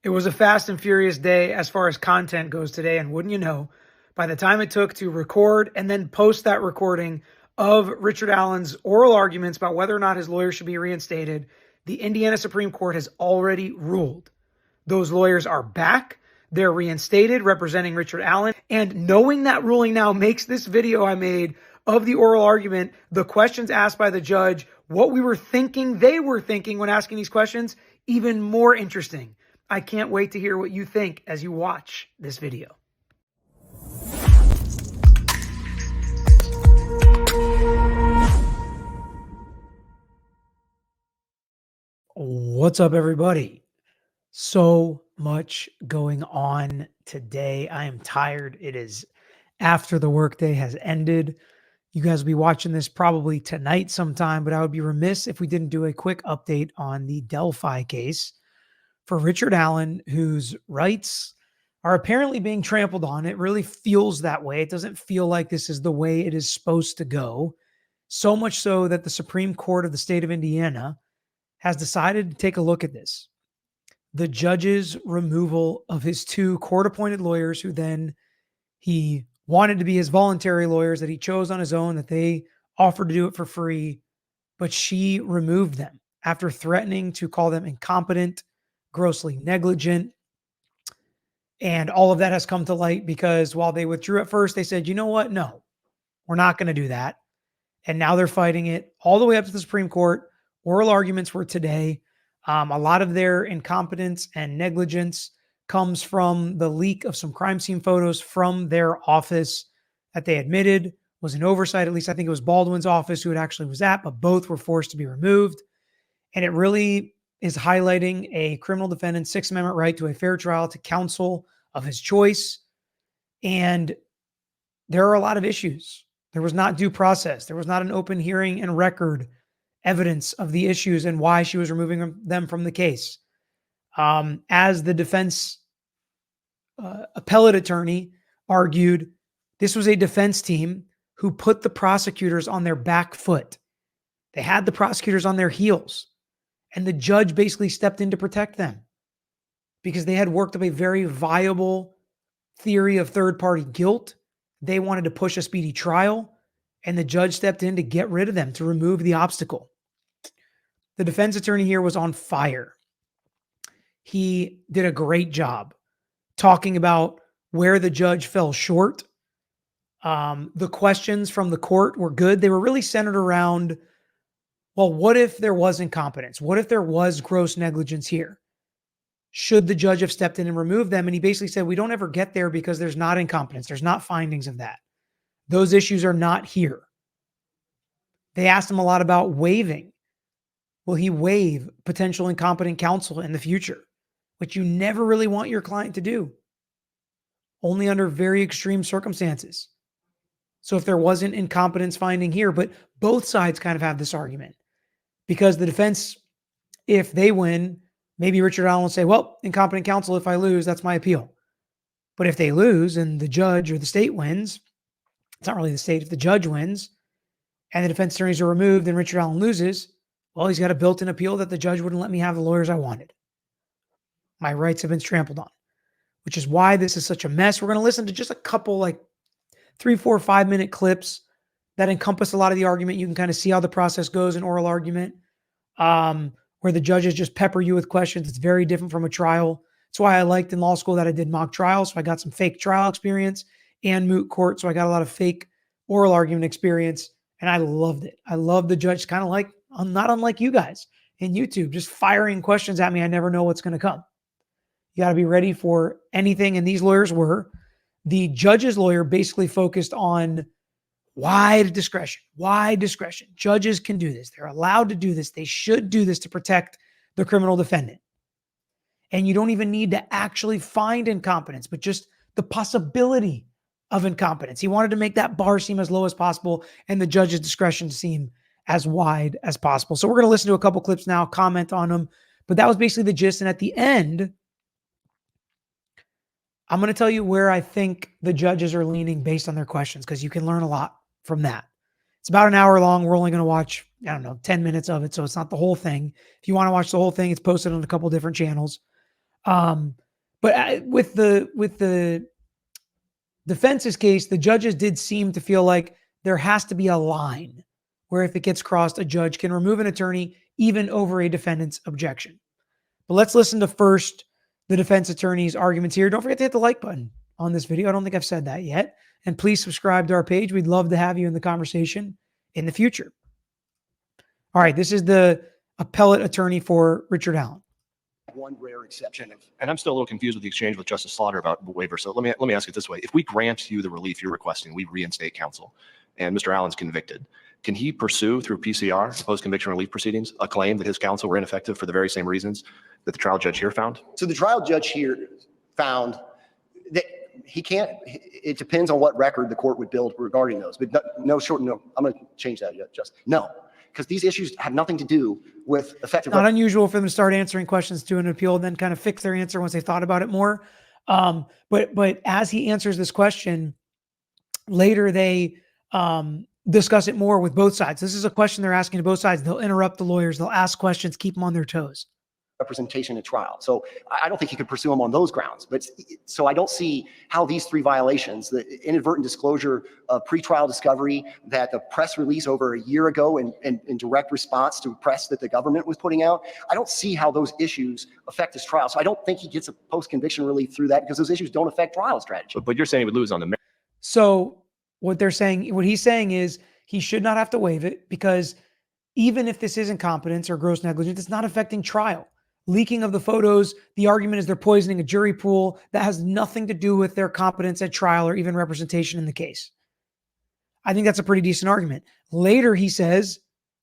It was a fast and furious day as far as content goes today, and wouldn't you know, by the time it took to record and then post that recording of Richard Allen's oral arguments about whether or not his lawyer should be reinstated, the Indiana Supreme Court has already ruled. Those lawyers are back. They're reinstated, representing Richard Allen. And knowing that ruling now makes this video I made of the oral argument, the questions asked by the judge, what we were thinking they were thinking when asking these questions, even more interesting. I can't wait to hear what you think as you watch this video. What's up, everybody? So much going on today. I am tired. It is after the workday has ended. You guys will be watching this probably tonight sometime, but I would be remiss if we didn't do a quick update on the Delphi case for Richard Allen, whose rights are apparently being trampled on. It really feels that way. It doesn't feel like this is the way it is supposed to go. So much so that the Supreme Court of the state of Indiana has decided to take a look at this. The judge's removal of his two court-appointed lawyers, who then he wanted to be his voluntary lawyers that he chose on his own, that they offered to do it for free, but she removed them after threatening to call them incompetent, grossly negligent. And all of that has come to light because while they withdrew at first, they said, you know what? No, we're not going to do that. And now they're fighting it all the way up to the Supreme Court. Oral arguments were today. A lot of their incompetence and negligence comes from the leak of some crime scene photos from their office that they admitted was an oversight. At least I think it was Baldwin's office who it actually was at, but both were forced to be removed. And it really is highlighting a criminal defendant's Sixth Amendment right to a fair trial, to counsel of his choice. And there are a lot of issues. There was not due process. There was not an open hearing and record evidence of the issues and why she was removing them from the case. As the defense appellate attorney argued, this was a defense team who put the prosecutors on their back foot. They had the prosecutors on their heels, and the judge basically stepped in to protect them because they had worked up a very viable theory of third-party guilt. They wanted to push a speedy trial, and the judge stepped in to get rid of them, to remove the obstacle. The defense attorney here was on fire. He did a great job talking about where the judge fell short. The questions from the court were good. They were really centered around, well, what if there was incompetence? What if there was gross negligence here? Should the judge have stepped in and removed them? And he basically said, we don't ever get there because there's not incompetence. There's not findings of that. Those issues are not here. They asked him a lot about waiving. Will he waive potential incompetent counsel in the future, which you never really want your client to do, only under very extreme circumstances? So if there wasn't incompetence finding here, but both sides kind of have this argument because the defense, if they win, maybe Richard Allen will say, well, incompetent counsel, if I lose, that's my appeal. But if they lose and the judge or the state wins, it's not really the state. If the judge wins and the defense attorneys are removed and Richard Allen loses, well, he's got a built-in appeal that the judge wouldn't let me have the lawyers I wanted. My rights have been trampled on, which is why this is such a mess. We're going to listen to just a couple, like 3, 4, 5-minute clips that encompass a lot of the argument. You can kind of see how the process goes in oral argument, where the judges just pepper you with questions. It's very different from a trial. That's why I liked in law school that I did mock trials. So I got some fake trial experience and moot court. So I got a lot of fake oral argument experience, and I loved it. I love the judge, kind of like, not unlike you guys in YouTube, just firing questions at me. I never know what's going to come. You got to be ready for anything. And these lawyers were. The judge's lawyer basically focused on wide discretion. Wide discretion. Judges can do this. They're allowed to do this. They should do this to protect the criminal defendant. And you don't even need to actually find incompetence, but just the possibility of incompetence. He wanted to make that bar seem as low as possible and the judge's discretion seem as wide as possible. So we're going to listen to a couple clips now, comment on them. But that was basically the gist. And at the end, I'm going to tell you where I think the judges are leaning based on their questions, because you can learn a lot from that. It's about an hour long. We're only going to watch, 10 minutes of it. So it's not the whole thing. If you want to watch the whole thing, it's posted on a couple different channels. But with the defense's case, the judges did seem to feel like there has to be a line where if it gets crossed, a judge can remove an attorney even over a defendant's objection. But let's listen to first the defense attorney's arguments here. Don't forget to hit the like button on this video. I don't think I've said that yet. And please subscribe to our page. We'd love to have you in the conversation in the future. All right, this is the appellate attorney for Richard Allen. One rare exception. And I'm still a little confused with the exchange with Justice Slaughter about the waiver. So let me ask it this way. If we grant you the relief you're requesting, we reinstate counsel, and Mr. Allen's convicted, can he pursue through PCR, post-conviction relief proceedings, a claim that his counsel were ineffective for the very same reasons that the trial judge here found? So the trial judge here found that he can't, it depends on what record the court would build regarding those, but no, I'm going to change that yet, just no, because these issues have nothing to do with effective. Not unusual for them to start answering questions to an appeal and then kind of fix their answer once they thought about it more. But as he answers this question, later they discuss it more with both sides. This is a question they're asking to both sides. They'll interrupt the lawyers. They'll ask questions, keep them on their toes. Representation at trial. So I don't think he could pursue them on those grounds. But so I don't see how these three violations, the inadvertent disclosure of pretrial discovery, that the press release over a year ago in direct response to press that the government was putting out, I don't see how those issues affect his trial. So I don't think he gets a post-conviction relief through that because those issues don't affect trial strategy. But you're saying he would lose on the merits. So what he's saying is he should not have to waive it because even if this is incompetence or gross negligence, it's not affecting trial. Leaking of the photos, the argument is they're poisoning a jury pool. That has nothing to do with their competence at trial or even representation in the case. I think that's a pretty decent argument. Later, he says,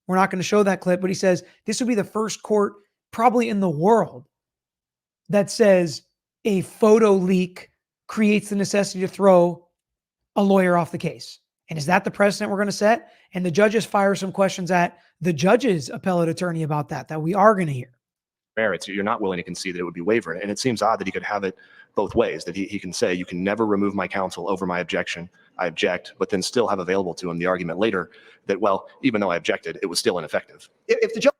we're not going to show that clip, but he says this would be the first court probably in the world that says a photo leak creates the necessity to throw a lawyer off the case. And is that the precedent we're going to set? And the judges fire some questions at the judge's appellate attorney about that we are going to hear. Merits, you're not willing to concede that it would be waiver. And it seems odd that he could have it both ways, that he can say, you can never remove my counsel over my objection. I object, but then still have available to him the argument later that, well, even though I objected, it was still ineffective. If the judge,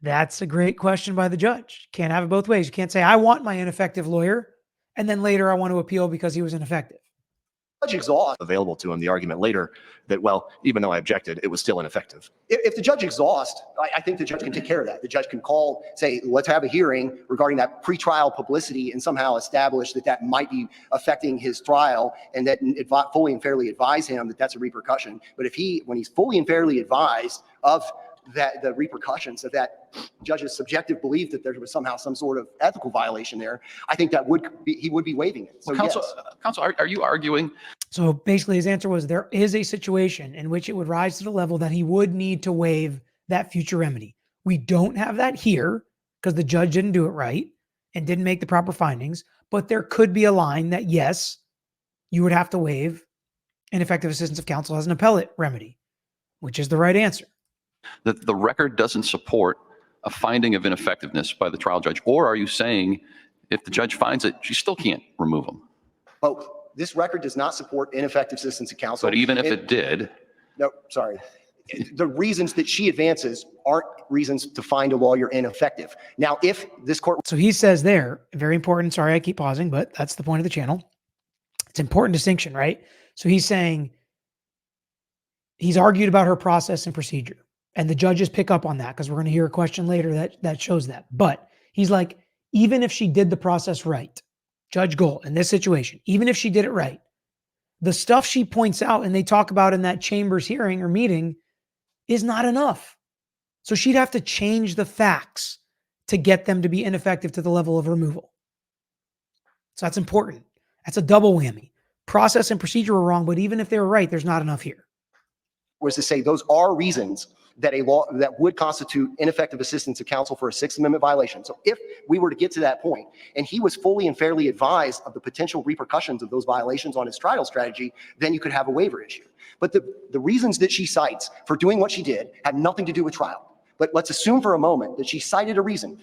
that's a great question by the judge. Can't have it both ways. You can't say, I want my ineffective lawyer, and then later I want to appeal because he was ineffective. judge exhausts, Available to him the argument later that, well, even though I objected, it was still ineffective. if the judge exhausts, I think the judge can take care of that. The judge can call, say, let's have a hearing regarding that pretrial publicity and somehow establish that that might be affecting his trial and that fully and fairly advise him that that's a repercussion. But if when he's fully and fairly advised of that, the repercussions of that judge's subjective belief that there was somehow some sort of ethical violation there, I think that he would be waiving it. So well, counsel, are you arguing? So basically his answer was there is a situation in which it would rise to the level that he would need to waive that future remedy. We don't have that here because the judge didn't do it right and didn't make the proper findings, but there could be a line that yes, you would have to waive ineffective assistance of counsel as an appellate remedy, which is the right answer. That the record doesn't support a finding of ineffectiveness by the trial judge? Or are you saying if the judge finds it, she still can't remove him? Oh, this record does not support ineffective assistance of counsel. But even if it did? No, sorry. The reasons that she advances aren't reasons to find a lawyer ineffective. Now, if this court... So he says there, very important, sorry I keep pausing, but that's the point of the channel. It's an important distinction, right? So he's saying he's argued about her process and procedure. And the judges pick up on that because we're going to hear a question later that shows that. But he's like, even if she did the process right, Judge Gold, in this situation, even if she did it right, the stuff she points out and they talk about in that chambers hearing or meeting is not enough. So she'd have to change the facts to get them to be ineffective to the level of removal. So that's important. That's a double whammy. Process and procedure were wrong, but even if they were right, there's not enough here. Was to say those are reasons that a law that would constitute ineffective assistance of counsel for a Sixth Amendment violation. So if we were to get to that point and he was fully and fairly advised of the potential repercussions of those violations on his trial strategy, then you could have a waiver issue. But the reasons that she cites for doing what she did had nothing to do with trial. But let's assume for a moment that she cited a reason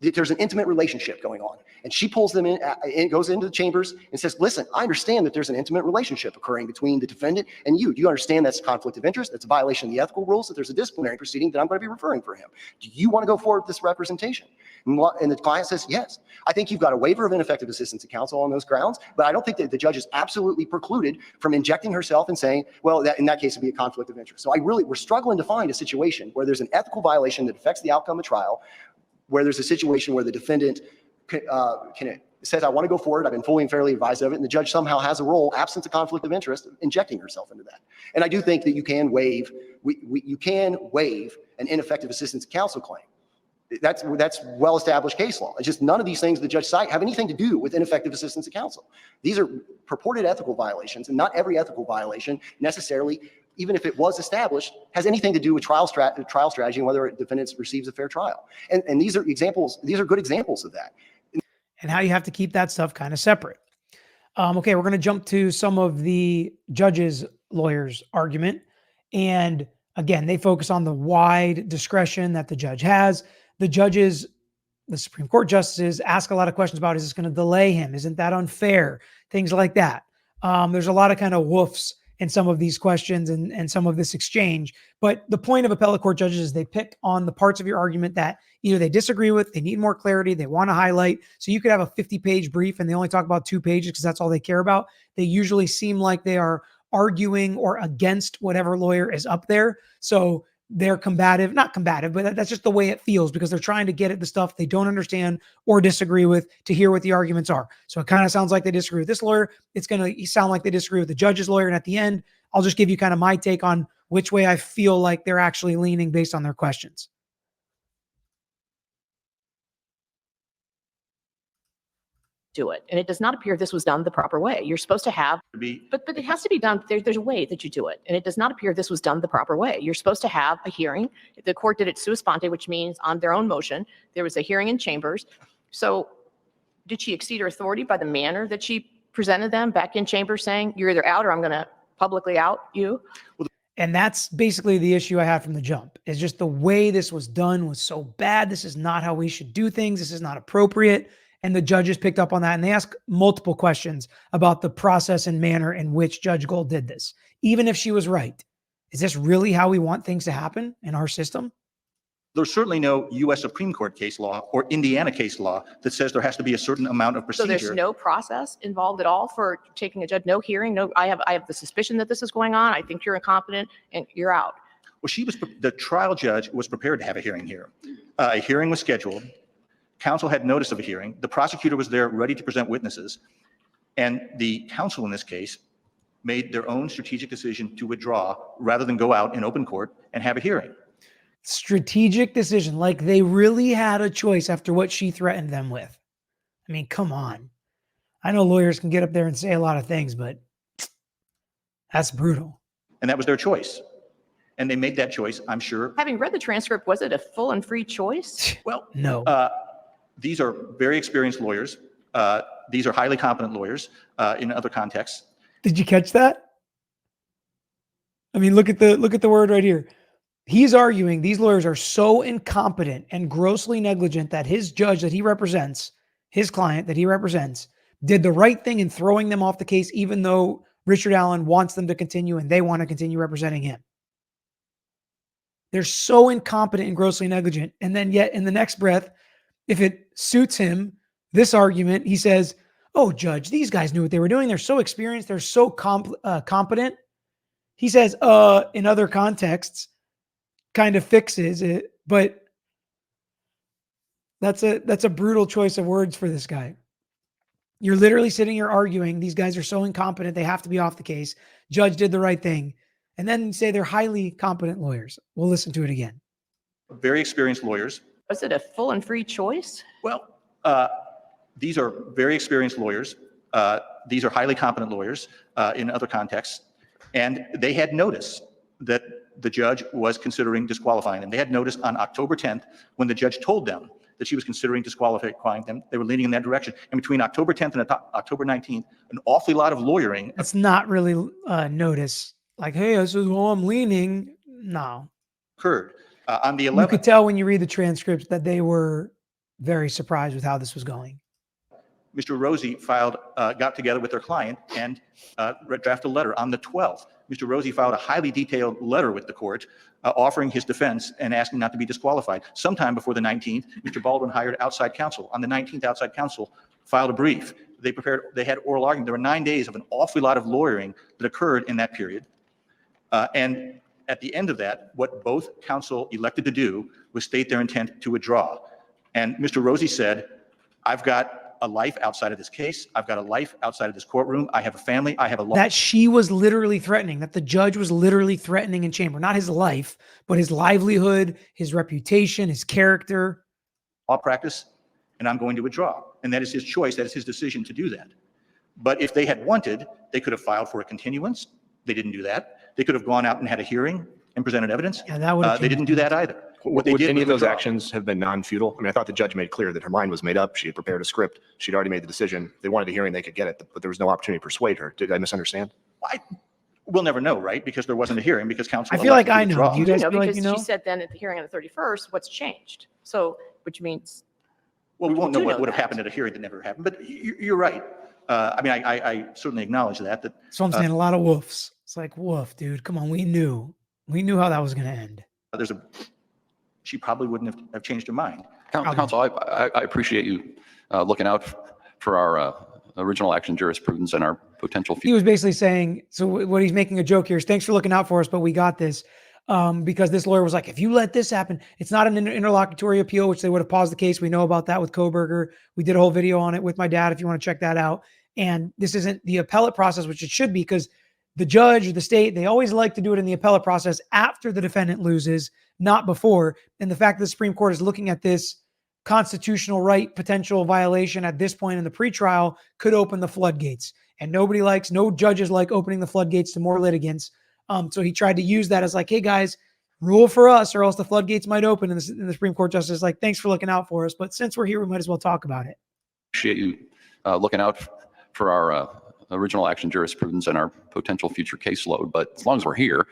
that there's an intimate relationship going on. And she pulls them in and goes into the chambers and says, listen, I understand that there's an intimate relationship occurring between the defendant and you. Do you understand that's a conflict of interest? That's a violation of the ethical rules, that there's a disciplinary proceeding that I'm going to be referring for him. Do you want to go forward with this representation? And the client says, yes. I think you've got a waiver of ineffective assistance to counsel on those grounds, but I don't think that the judge is absolutely precluded from injecting herself and saying, well, that in that case, it'd be a conflict of interest. So we're struggling to find a situation where there's an ethical violation that affects the outcome of trial, where there's a situation where the defendant says, I want to go forward, I've been fully and fairly advised of it, and the judge somehow has a role, absent a conflict of interest, injecting herself into that. And I do think that you can waive, you can waive an ineffective assistance to counsel claim. That's well-established case law. It's just none of these things the judge cite have anything to do with ineffective assistance to counsel. These are purported ethical violations, and not every ethical violation necessarily, even if it was established, has anything to do with trial strategy and whether a defendant receives a fair trial. And these are examples, these are good examples of that. And how you have to keep that stuff kind of separate. Okay, we're going to jump to some of the judge's lawyers' argument. And again, they focus on the wide discretion that the judge has. The Supreme Court justices ask a lot of questions about, is this going to delay him? Isn't that unfair? Things like that. There's a lot of kind of woofs in some of these questions and some of this exchange. But the point of appellate court judges is they pick on the parts of your argument that either they disagree with, they need more clarity, they want to highlight. So you could have a 50-page brief and they only talk about 2 pages because that's all they care about. They usually seem like they are arguing or against whatever lawyer is up there. So they're combative, not combative, but that's just the way it feels because they're trying to get at the stuff they don't understand or disagree with to hear what the arguments are. So it kind of sounds like they disagree with this lawyer. It's going to sound like they disagree with the judge's lawyer. And at the end, I'll just give you kind of my take on which way I feel like they're actually leaning based on their questions. Do it. And it does not appear this was done the proper way. You're supposed to have, but it has to be done. There's a way that you do it. And it does not appear this was done the proper way. You're supposed to have a hearing. The court did it sua sponte, which means on their own motion. There was a hearing in chambers. So did she exceed her authority by the manner that she presented them back in chambers saying, you're either out or I'm going to publicly out you? And that's basically the issue I had from the jump, is just the way this was done was so bad. This is not how we should do things. This is not appropriate. And the judges picked up on that. And they asked multiple questions about the process and manner in which Judge Gold did this. Even if she was right, is this really how we want things to happen in our system? There's certainly no U.S. Supreme Court case law or Indiana case law that says there has to be a certain amount of procedure. So there's no process involved at all for taking a judge, no hearing, no, I have the suspicion that this is going on. I think you're incompetent and you're out. Well, the trial judge was prepared to have a hearing here. A hearing was scheduled. Counsel had notice of a hearing. The prosecutor was there ready to present witnesses. And the counsel in this case made their own strategic decision to withdraw rather than go out in open court and have a hearing. Strategic decision, like they really had a choice after what she threatened them with. I mean, come on. I know lawyers can get up there and say a lot of things, but that's brutal. And that was their choice. And they made that choice, I'm sure. Having read the transcript, was it a full and free choice? Well, no. These are very experienced lawyers. These are highly competent lawyers in other contexts. Did you catch that? I mean, look at the word right here. He's arguing these lawyers are so incompetent and grossly negligent that his judge that he represents, his client that he represents, did the right thing in throwing them off the case, even though Richard Allen wants them to continue and they want to continue representing him. They're so incompetent and grossly negligent. And then yet in the next breath, if it suits him, this argument, he says, oh, judge, these guys knew what they were doing. They're so experienced. They're so competent. He says, in other contexts, kind of fixes it. But that's a brutal choice of words for this guy. You're literally sitting here arguing these guys are so incompetent, they have to be off the case. Judge did the right thing. And then say they're highly competent lawyers. We'll listen to it again. Very experienced lawyers. Was it a full and free choice? Well, these are very experienced lawyers. These are highly competent lawyers in other contexts. And they had notice that the judge was considering disqualifying them. They had notice on October 10th when the judge told them that she was considering disqualifying them. They were leaning in that direction. And between October 10th and October 19th, an awfully lot of lawyering. That's not really notice. Like, hey, this is who I'm leaning. No. Occurred. On the 11th. You could tell when you read the transcripts that they were very surprised with how this was going. Mr. Rosie got together with their client and drafted a letter. On the 12th, Mr. Rosie filed a highly detailed letter with the court offering his defense and asking not to be disqualified. Sometime before the 19th, Mr. Baldwin hired outside counsel. On the 19th, outside counsel filed a brief. They had oral argument. There were 9 days of an awfully lot of lawyering that occurred in that period. And at the end of that, what both counsel elected to do was state their intent to withdraw. And Mr. Rosie said, I've got a life outside of this case. I've got a life outside of this courtroom. I have a family. I have a law. That she was literally threatening, that the judge was literally threatening in chamber, not his life, but his livelihood, his reputation, his character. Law practice, and I'm going to withdraw. And that is his choice. That is his decision to do that. But if they had wanted, they could have filed for a continuance. They didn't do that. They could have gone out and had a hearing and presented evidence. Yeah, that would. They didn't do that either. Would any of those actions have been non-futile? I mean, I thought the judge made clear that her mind was made up. She had prepared a script. She'd already made the decision. They wanted a hearing, they could get it, but there was no opportunity to persuade her. Did I misunderstand? We'll never know, right? Because there wasn't a hearing, because counsel. I feel like I elected to know. withdraw. You guys feel like because you know? she said then at the hearing on the 31st, what's changed? So, which means. Well, we won't know do what know would have that. happened at a hearing that never happened, but you're right. I mean, I certainly acknowledge that. So I'm saying a lot of woofs. It's like, woof, dude. Come on, we knew how that was going to end. She probably wouldn't have changed her mind. Counsel, I appreciate you looking out for our original action jurisprudence and our potential He future. was basically saying, so what he's making a joke here is, thanks for looking out for us, but we got this. Because this lawyer was like, if you let this happen, it's not an interlocutory appeal, which they would have paused the case. We know about that with Koberger. We did a whole video on it with my dad, if you want to check that out. And this isn't the appellate process, which it should be, because the judge or the state, they always like to do it in the appellate process after the defendant loses, not before. And the fact that the Supreme Court is looking at this constitutional right potential violation at this point in the pretrial could open the floodgates. And no judges like opening the floodgates to more litigants. So he tried to use that as like, hey guys, rule for us or else the floodgates might open. And the Supreme Court justice is like, thanks for looking out for us. But since we're here, we might as well talk about it. Appreciate you looking out for our original action jurisprudence and our potential future caseload. But as long as we're here,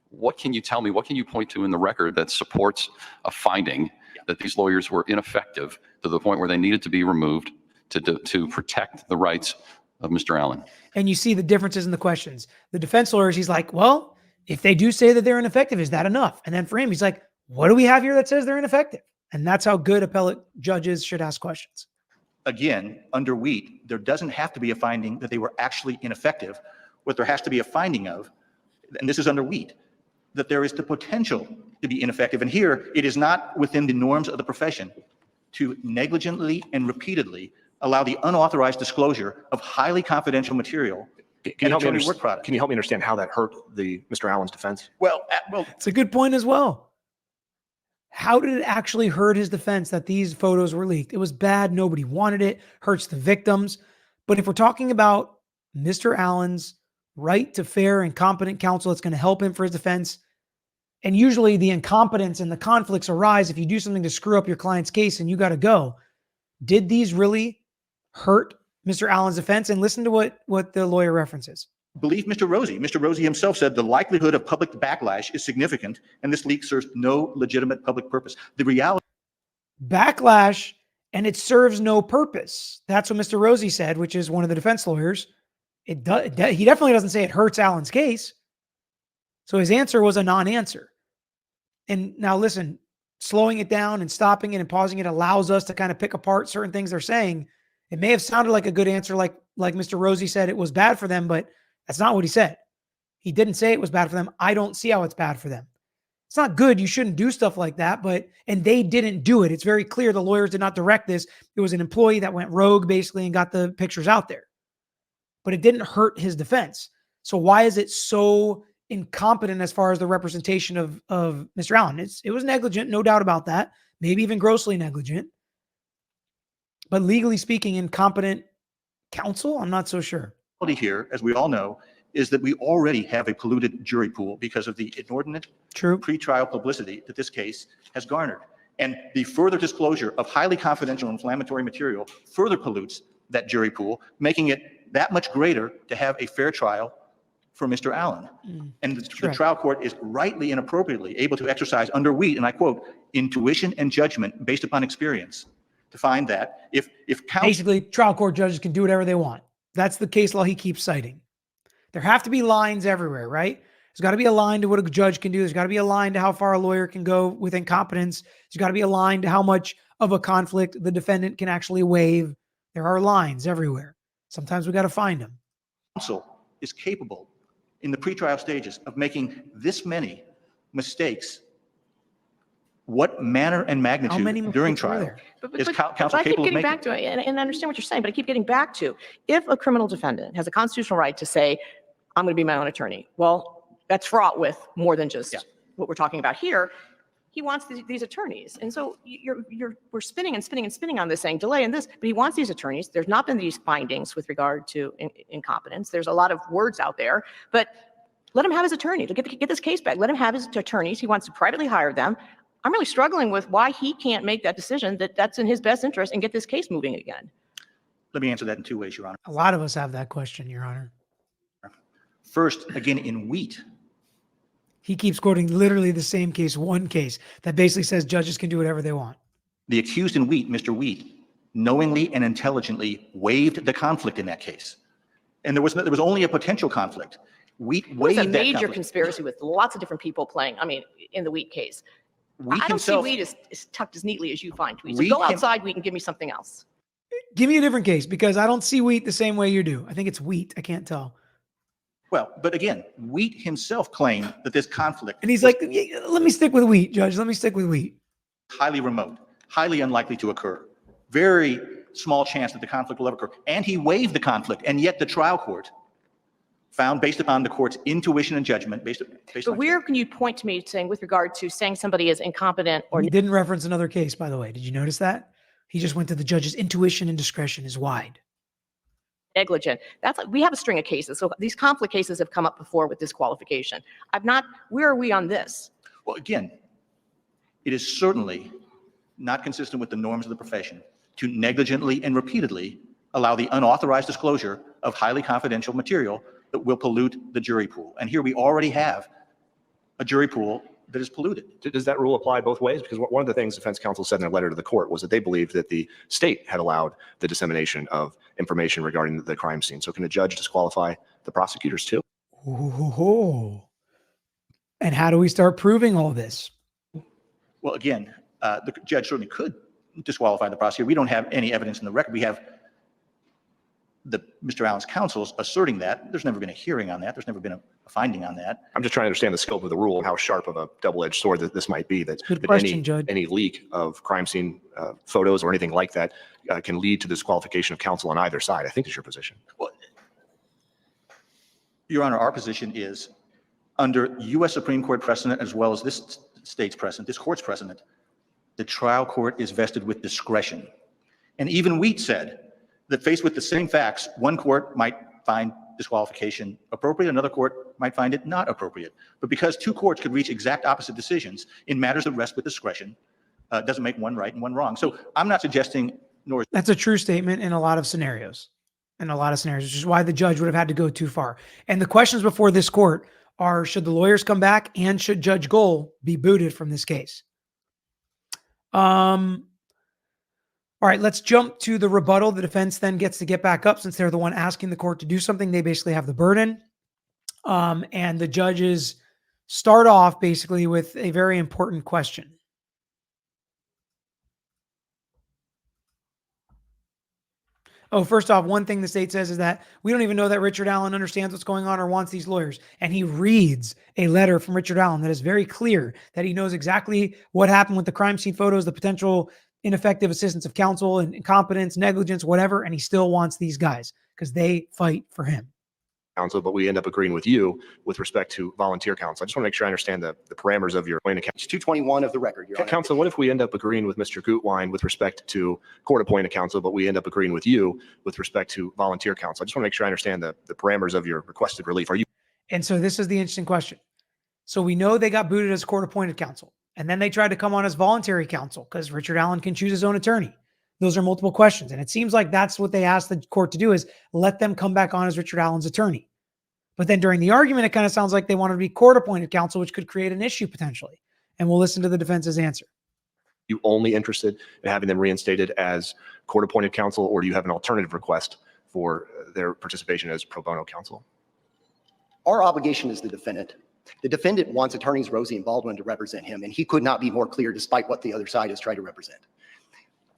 what can you tell me? What can you point to in the record that supports a finding that these lawyers were ineffective to the point where they needed to be removed to protect the rights of Mr. Allen? And you see the differences in the questions. The defense lawyers, he's like, well, if they do say that they're ineffective, is that enough? And then for him, he's like, what do we have here that says they're ineffective? And that's how good appellate judges should ask questions. Again, under Wheat, there doesn't have to be a finding that they were actually ineffective. What there has to be a finding of, and this is under Wheat, that there is the potential to be ineffective. And here, it is not within the norms of the profession to negligently and repeatedly allow the unauthorized disclosure of highly confidential material Can in you a attorney work product. Can you help me understand how that hurt Mr. Allen's defense? Well, It's a good point as well. How did it actually hurt his defense that these photos were leaked? It was bad. Nobody wanted it. Hurts the victims. But if we're talking about Mr. Allen's right to fair and competent counsel that's going to help him for his defense, and usually the incompetence and the conflicts arise if you do something to screw up your client's case and you got to go. Did these really hurt Mr. Allen's defense? And listen to what the lawyer references. believe Mr. Rosie. Mr. Rosie himself said the likelihood of public backlash is significant, and this leak serves no legitimate public purpose. The reality. Backlash, and it serves no purpose. That's what Mr. Rosie said, which is one of the defense lawyers. He definitely doesn't say it hurts Allen's case. So his answer was a non-answer. And now listen, slowing it down and stopping it and pausing it allows us to kind of pick apart certain things they're saying. It may have sounded like a good answer, like Mr. Rosie said it was bad for them, but that's not what he said. He didn't say it was bad for them. I don't see how it's bad for them. It's not good. You shouldn't do stuff like that, and they didn't do it. It's very clear the lawyers did not direct this. It was an employee that went rogue basically and got the pictures out there. But it didn't hurt his defense. So why is it so incompetent as far as the representation of Mr. Allen? It was negligent, no doubt about that. Maybe even grossly negligent. But legally speaking, incompetent counsel, I'm not so sure. Here, as we all know, is that we already have a polluted jury pool because of the inordinate pretrial publicity that this case has garnered. And the further disclosure of highly confidential inflammatory material further pollutes that jury pool, making it that much greater to have a fair trial for Mr. Allen. And the trial court is rightly and appropriately able to exercise under Wheat, and I quote, intuition and judgment based upon experience to find that if counsel, Basically, trial court judges can do whatever they want. That's the case law he keeps citing. There have to be lines everywhere, right? There's got to be a line to what a judge can do. There's got to be a line to how far a lawyer can go with incompetence. There's got to be a line to how much of a conflict the defendant can actually waive. There are lines everywhere. Sometimes we got to find them. counsel is capable in the pretrial stages of making this many mistakes, what manner and How many magnitude during mistakes were trial there? is counsel But I keep capable of getting making? back to it, and I understand what you're saying, but I keep getting back to, if a criminal defendant has a constitutional right to say, I'm going to be my own attorney, well, that's fraught with more than just Yeah. what we're talking about here. He wants these attorneys. And so we're spinning and spinning and spinning on this, saying delay and this, but he wants these attorneys. There's not been these findings with regard to incompetence. There's a lot of words out there, but let him have his attorney to get this case back. Let him have his attorneys. He wants to privately hire them. I'm really struggling with why he can't make that decision that that's in his best interest and get this case moving again. Let me answer that in two ways, Your Honor. A lot of us have that question, Your Honor. First, again, in Wheat, He keeps quoting literally the same case, one case that basically says judges can do whatever they want. the accused in Wheat, Mr. Wheat, knowingly and intelligently waived the conflict in that case. And there was only a potential conflict. Wheat It was waived a that major conflict. conspiracy with lots of different people playing, in the Wheat case. Wheat I don't see himself, Wheat as tucked as neatly as you find Wheat. So Wheat go him- outside, Wheat, and give me something else. Give me a different case because I don't see wheat the same way you do. I think it's wheat. I can't tell. well, but again, Wheat himself claimed that this conflict And he's was like, "Yeah, let me stick with wheat, Judge. Let me stick with wheat." highly remote, highly unlikely to occur. Very small chance that the conflict will ever occur. And he waived the conflict, and yet the trial court found, based upon the court's intuition and judgment, based But on where can you point to me saying with regard to saying somebody is incompetent or He didn't reference another case, by the way. Did you notice that? He just went to the judge's intuition and discretion is wide. negligent? That's like, we have a string of cases. So these conflict cases have come up before with disqualification. Where are we on this? Well, again, it is certainly not consistent with the norms of the profession to negligently and repeatedly allow the unauthorized disclosure of highly confidential material that will pollute the jury pool. And here we already have a jury pool that is polluted. Does that rule apply both ways? Because one of the things defense counsel said in their letter to the court was that they believed that the state had allowed the dissemination of information regarding the crime scene. So can a judge disqualify the prosecutors too? Ooh. And how do we start proving all this? Well, again, the judge certainly could disqualify the prosecutor. We don't have any evidence in the record. We have Mr. Allen's counsels asserting that. There's never been a hearing on that. There's never been a finding on that. I'm just trying to understand the scope of the rule and how sharp of a double-edged sword that this might be. That question, Judge. any leak of crime scene photos or anything like that can lead to disqualification of counsel on either side. I think is your position. Well, Your Honor, our position is under U.S. Supreme Court precedent as well as this state's precedent, this court's precedent, the trial court is vested with discretion. And even Wheat said that faced with the same facts, one court might find disqualification appropriate, another court might find it not appropriate. But because two courts could reach exact opposite decisions in matters that rest with discretion, doesn't make one right and one wrong. So I'm not suggesting, nor is That's a true statement in a lot of scenarios. Which is why the judge would have had to go too far. And the questions before this court are, should the lawyers come back and should Judge Gohl be booted from this case? All right, let's jump to the rebuttal. The defense then gets to get back up since they're the one asking the court to do something. They basically have the burden. And the judges start off basically with a very important question. Oh, first off, one thing the state says is that we don't even know that Richard Allen understands what's going on or wants these lawyers. And he reads a letter from Richard Allen that is very clear that he knows exactly what happened with the crime scene photos, the potential ineffective assistance of counsel and incompetence, negligence, whatever. And he still wants these guys because they fight for him. Counsel, but we end up agreeing with you with respect to volunteer counsel. I just want to make sure I understand the parameters of your appointed It's 221 of the record, Your Honor. counsel. What if we end up agreeing with Mr. Gutwein with respect to court appointed counsel, but we end up agreeing with you with respect to volunteer counsel? I just want to make sure I understand the parameters of your requested relief. Are you? And so this is the interesting question. So we know they got booted as court appointed counsel, and then they tried to come on as voluntary counsel because Richard Allen can choose his own attorney. Those are multiple questions. And it seems like that's what they asked the court to do, is let them come back on as Richard Allen's attorney. But then during the argument, it kind of sounds like they wanted to be court appointed counsel, which could create an issue potentially. And we'll listen to the defense's answer. You only interested in having them reinstated as court-appointed counsel, or do you have an alternative request for their participation as pro bono counsel? Our obligation is the defendant. The defendant wants attorneys Rosie and Baldwin to represent him, and he could not be more clear despite what the other side has tried to represent.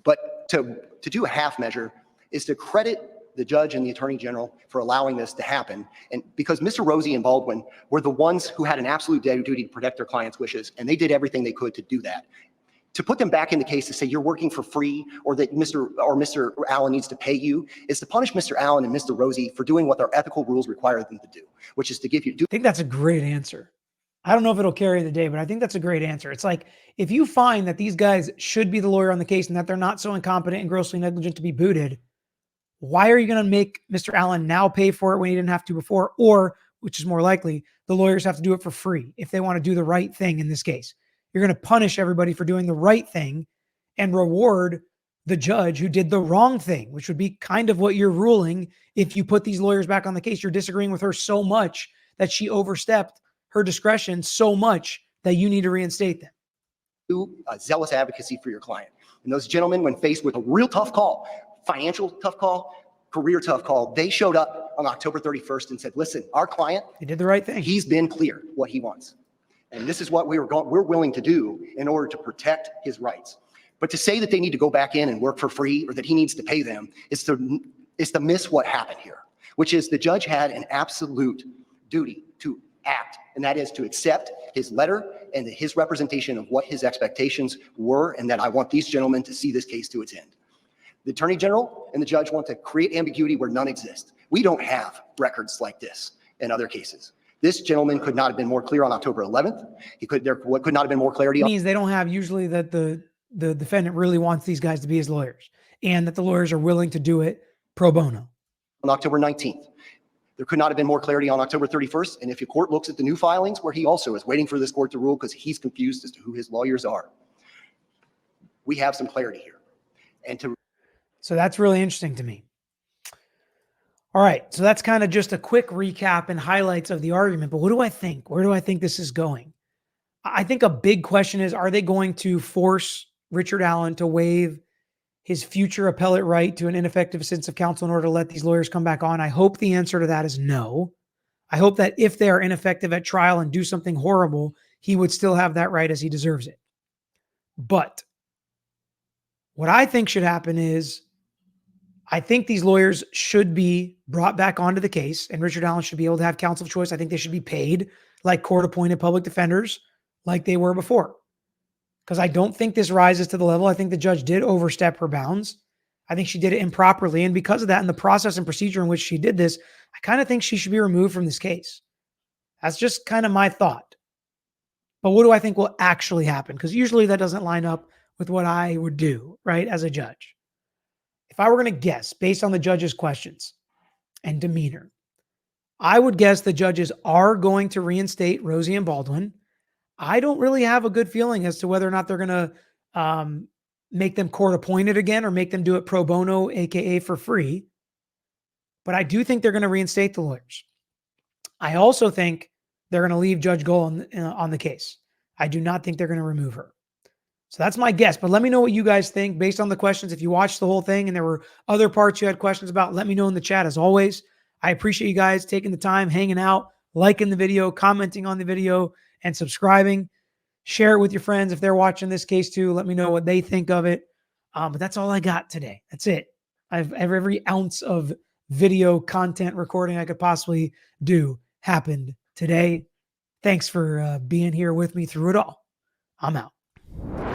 But to do a half measure is to credit the judge and the attorney general for allowing this to happen. And because Mr. Rosie and Baldwin were the ones who had an absolute duty to protect their clients' wishes, and they did everything they could to do that. To put them back in the case to say you're working for free or that Mr. Allen needs to pay you is to punish Mr. Allen and Mr. Rosie for doing what their ethical rules require them to do, which is to give you. I think that's a great answer. I don't know if it'll carry the day, but I think that's a great answer. It's like, if you find that these guys should be the lawyer on the case and that they're not so incompetent and grossly negligent to be booted, why are you going to make Mr. Allen now pay for it when he didn't have to before? Or, which is more likely, the lawyers have to do it for free if they want to do the right thing in this case. You're going to punish everybody for doing the right thing and reward the judge who did the wrong thing, which would be kind of what you're ruling if you put these lawyers back on the case. You're disagreeing with her so much that she overstepped her discretion so much that you need to reinstate them. Do zealous advocacy for your client. And those gentlemen, when faced with a real tough call, financial tough call, career tough call, they showed up on October 31st and said, listen, our client, They did the right thing. he's been clear what he wants. And this is what we're willing to do in order to protect his rights. But to say that they need to go back in and work for free or that he needs to pay them is to miss what happened here, which is the judge had an absolute duty to act, and that is to accept his letter and his representation of what his expectations were, and that I want these gentlemen to see this case to its end. The attorney general and the judge want to create ambiguity where none exists. We don't have records like this in other cases. This gentleman could not have been more clear on October 11th. There could not have been more clarity. It means they don't have usually that the defendant really wants these guys to be his lawyers and that the lawyers are willing to do it pro bono. On October 19th. There could not have been more clarity on October 31st. And if your court looks at the new filings where he also is waiting for this court to rule because he's confused as to who his lawyers are, we have some clarity here. So that's really interesting to me. All right. So that's kind of just a quick recap and highlights of the argument. But what do I think? Where do I think this is going? I think a big question is, are they going to force Richard Allen to waive his future appellate right to an ineffective assistance of counsel in order to let these lawyers come back on? I hope the answer to that is no. I hope that if they are ineffective at trial and do something horrible, he would still have that right as he deserves it. But what I think should happen is, I think these lawyers should be brought back onto the case, and Richard Allen should be able to have counsel of choice. I think they should be paid like court-appointed public defenders like they were before. Because I don't think this rises to the level. I think the judge did overstep her bounds. I think she did it improperly. And because of that, and the process and procedure in which she did this, I kind of think she should be removed from this case. That's just kind of my thought. But what do I think will actually happen? Because usually that doesn't line up with what I would do, right, as a judge. If I were going to guess based on the judge's questions and demeanor, I would guess the judges are going to reinstate Rosie and Baldwin. I don't really have a good feeling as to whether or not they're going to make them court appointed again or make them do it pro bono, AKA for free. But I do think they're going to reinstate the lawyers. I also think they're going to leave Judge Gohl on the case. I do not think they're going to remove her. So that's my guess, but let me know what you guys think based on the questions. If you watched the whole thing and there were other parts you had questions about, let me know in the chat. As always, I appreciate you guys taking the time, hanging out, liking the video, commenting on the video, and subscribing. Share it with your friends if they're watching this case too. Let me know what they think of it. But that's all I got today. That's it. I have every ounce of video content recording I could possibly do happened today. Thanks for being here with me through it all. I'm out.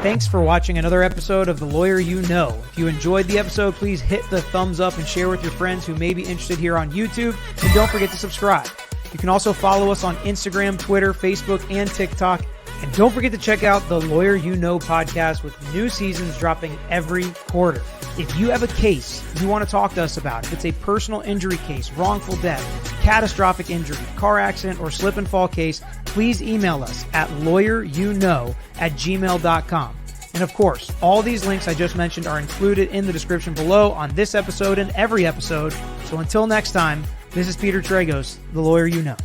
Thanks for watching another episode of The Lawyer You Know. If you enjoyed the episode, please hit the thumbs up and share with your friends who may be interested here on YouTube. And don't forget to subscribe. You can also follow us on Instagram, Twitter, Facebook, and TikTok. And don't forget to check out the Lawyer You Know podcast with new seasons dropping every quarter. If you have a case you want to talk to us about, if it's a personal injury case, wrongful death, catastrophic injury, car accident, or slip and fall case, please email us at lawyeryouknow@gmail.com. And of course, all these links I just mentioned are included in the description below on this episode and every episode. So until next time, this is Peter Tragos, The Lawyer You Know.